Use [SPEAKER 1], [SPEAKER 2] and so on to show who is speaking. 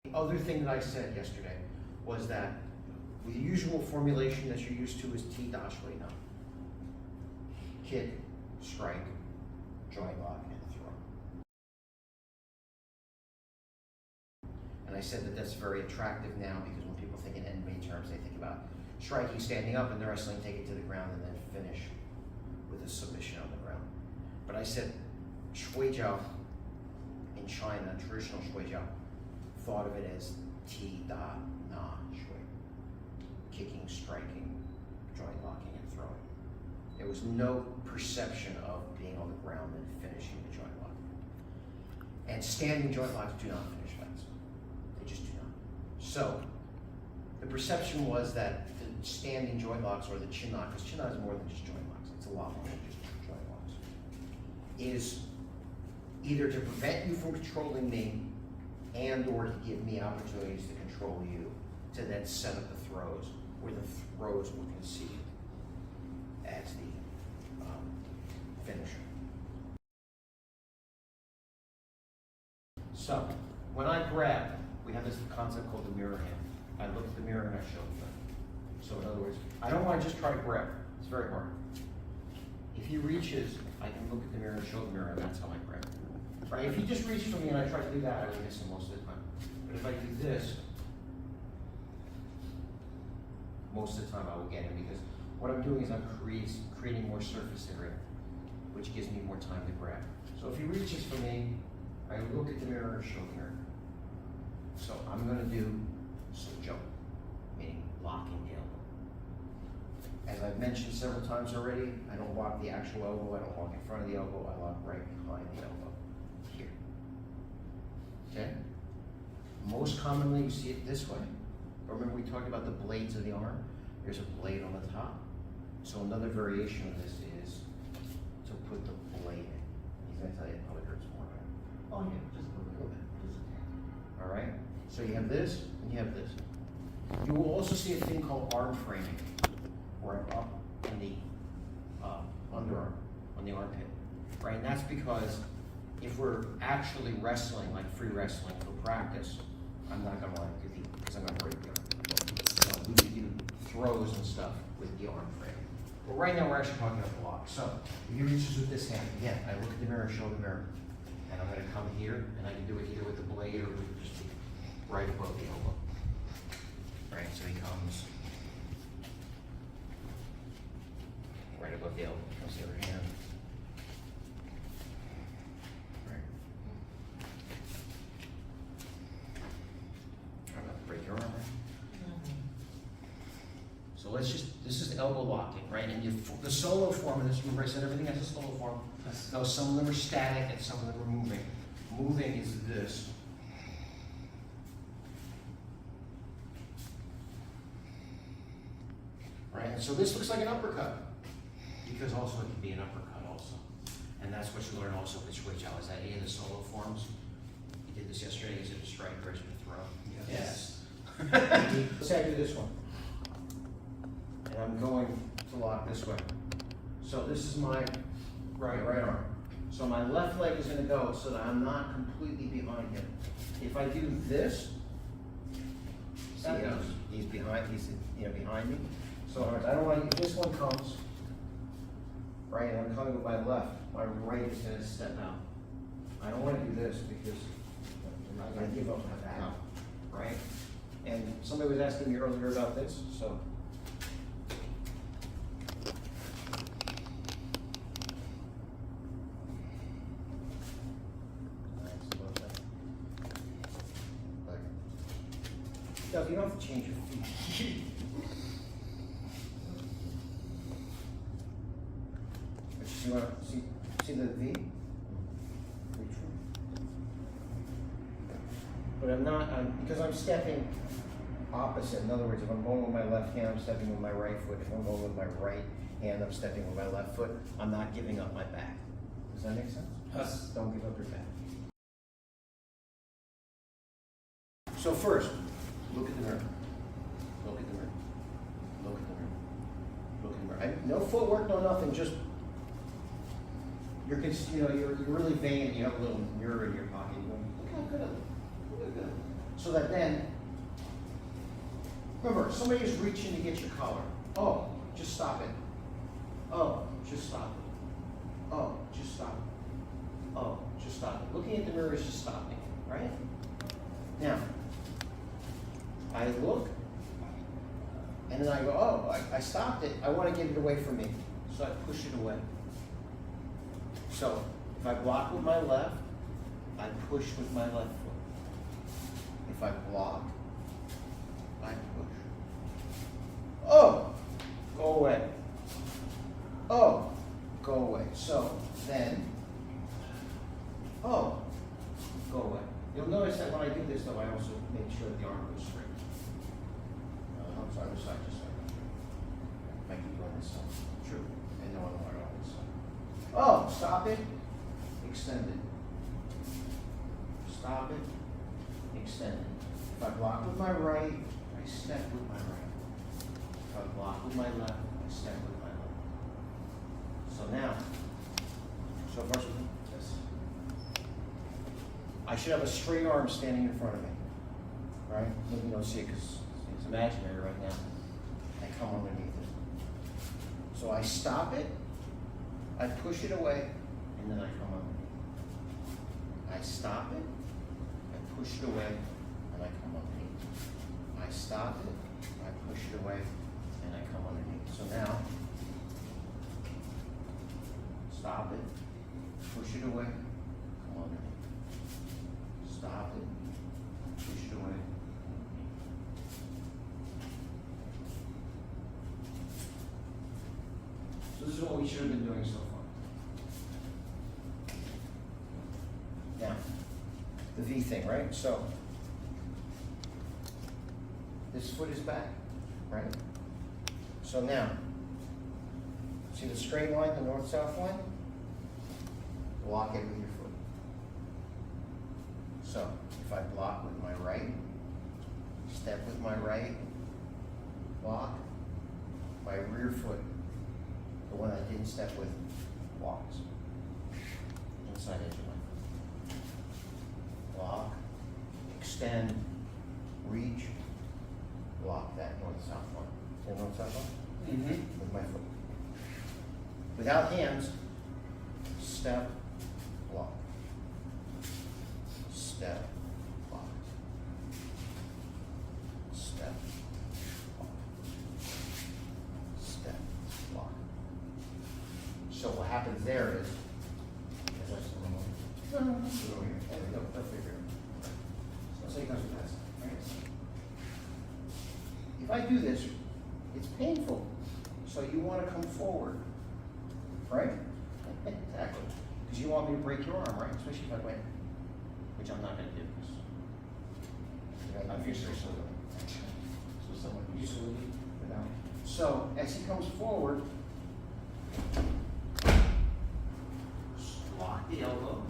[SPEAKER 1] The other thing that I said yesterday was that the usual formulation that you're used to is T da Shuai na. Kick, strike, joint lock, and throw. And I said that that's very attractive now because when people think in MMA terms, they think about striking, standing up, and the wrestling, take it to the ground, and then finish with a submission on the ground. But I said Shuai Jiao in China, traditional Shuai Jiao, thought of it as T da na Shuai. Kicking, striking, joint locking, and throwing. There was no perception of being on the ground and finishing the joint lock. And standing joint locks do not finish fights. They just do not. So the perception was that the standing joint locks or the chin lock, because chin lock is more than just joint locks, it's a lot more than just joint locks, is either to prevent you from controlling me and or to give me opportunities to control you to then set up the throws where the throws were conceived as the finisher. So when I grab, we have this concept called the mirror hand. I look at the mirror and I show the. So in other words, I don't want to just try to grab. It's very hard. If he reaches, I can look at the mirror and show the mirror, and that's how I grab. Right? If he just reaches for me and I try to do that, I would miss him most of the time. But if I do this, most of the time I will get him because what I'm doing is I'm creating more surface area, which gives me more time to grab. So if he reaches for me, I look at the mirror and show the mirror. So I'm going to do Suǒ Zhǒu, meaning locking the elbow. As I've mentioned several times already, I don't lock the actual elbow, I don't lock in front of the elbow, I lock right behind the elbow, here. Okay? Most commonly you see it this way. Remember we talked about the blades of the arm? There's a blade on the top. So another variation of this is to put the blade in. He's going to tell you it probably hurts more, right?
[SPEAKER 2] Oh yeah, just a little bit. Just a tad.
[SPEAKER 1] All right? So you have this and you have this. You will also see a thing called arm framing, or up in the underarm, on the armpit, right? And that's because if we're actually wrestling, like free wrestling for practice, I'm not going to want to do the, because I'm going to break the arm. So we can do throws and stuff with the arm frame. But right now we're actually talking about the lock. So if he reaches with this hand, again, I look at the mirror, show the mirror, and I'm going to come here, and I can do it either with the blade or with just right above the elbow. Right, so he comes right above the elbow, comes the other hand. Right. I'm going to break your arm. So let's just, this is elbow locking, right? And the solo form of this, remember I said everything has a solo form? No, some of them are static and some of them are moving. Moving is this. Right, and so this looks like an uppercut, because also it can be an uppercut also. And that's what you learn also with Shuai Jiao, is that any of the solo forms, you did this yesterday, is it a strike or is it a throw?
[SPEAKER 2] Yes.
[SPEAKER 1] Let's say I do this one. And I'm going to lock this way. So this is my right arm. So my left leg is going to go so that I'm not completely behind him. If I do this, see how he's behind, behind me. So in other words, I don't want to, if this one comes, right, and I'm coming with my left, my right is going to step out. I don't want to do this because I'm going to give up my back, right? And somebody was asking me earlier about this, so. You don't have to change your feet. But you want to see the V? But I'm not, because I'm stepping opposite. In other words, if I'm going with my left hand, I'm stepping with my right foot. If I'm going with my right hand, I'm stepping with my left foot. I'm not giving up my back. Does that make sense?
[SPEAKER 2] Yes.
[SPEAKER 1] Don't give up your back. So first, look at the mirror. Look at the mirror. Look at the mirror. Look at the mirror. No footwork, no nothing. Just you're really vain. And you have a little mirror in your pocket. You're going, look how good I look. Look how good. So So that then, remember, somebody is reaching to get your collar. Oh, just stop it. Oh, just stop it. Oh, just stop it. Oh, just stop it. Looking at the mirror is just stopping, right? Now, I look, and then I go, oh, I stopped it. I want to get it away from me. So I push it away. So if I block with my left, I push with my left foot. If I block, I push. Oh, go away. Oh, go away. So then, oh, go away. You'll notice that when I do this, though, I also make sure that the arm goes straight. I'm sorry, other side, just like that. I keep doing this side. True. And no one will on this side. Oh, stop it. Extend it. Stop it. Extend it. If I block with my right, I step with my right. If I block with my left, I step with my left. So now, so far so good? Yes. I should have a straight arm standing in front of me, right? Maybe you don't see it because it's imaginary right now. I come underneath it. So I stop it, I push it away, and then I come underneath. I stop it, I push it away, and I come underneath. I stop it, I push it away, and I come underneath. So now, stop it, push it away, come underneath. Stop it, push it away. So this is what we should have been doing so far. Now, the V thing, right? So, this foot is back, right? So now, see the straight line, the north-south line? Block it with your foot. So, if I block with my right, step with my right, block, my rear foot, the one I didn't step with, walks. Inside edge of my foot. Block, extend, reach, block that north-south line. See the north-south line?
[SPEAKER 2] Mm-hmm.
[SPEAKER 1] With my foot. Without hands, step, block. Step, block. Step, block. Step, block. So what happens there is, as I said, over here. There we go, perfect here. So it comes with that side, right? If I do this, it's painful. So you want to come forward, right? Exactly. Because you want me to break your arm, right? Especially if I went, which I'm not going to do. I'm fiercely so someone usually without. So as he comes forward, lock the elbow.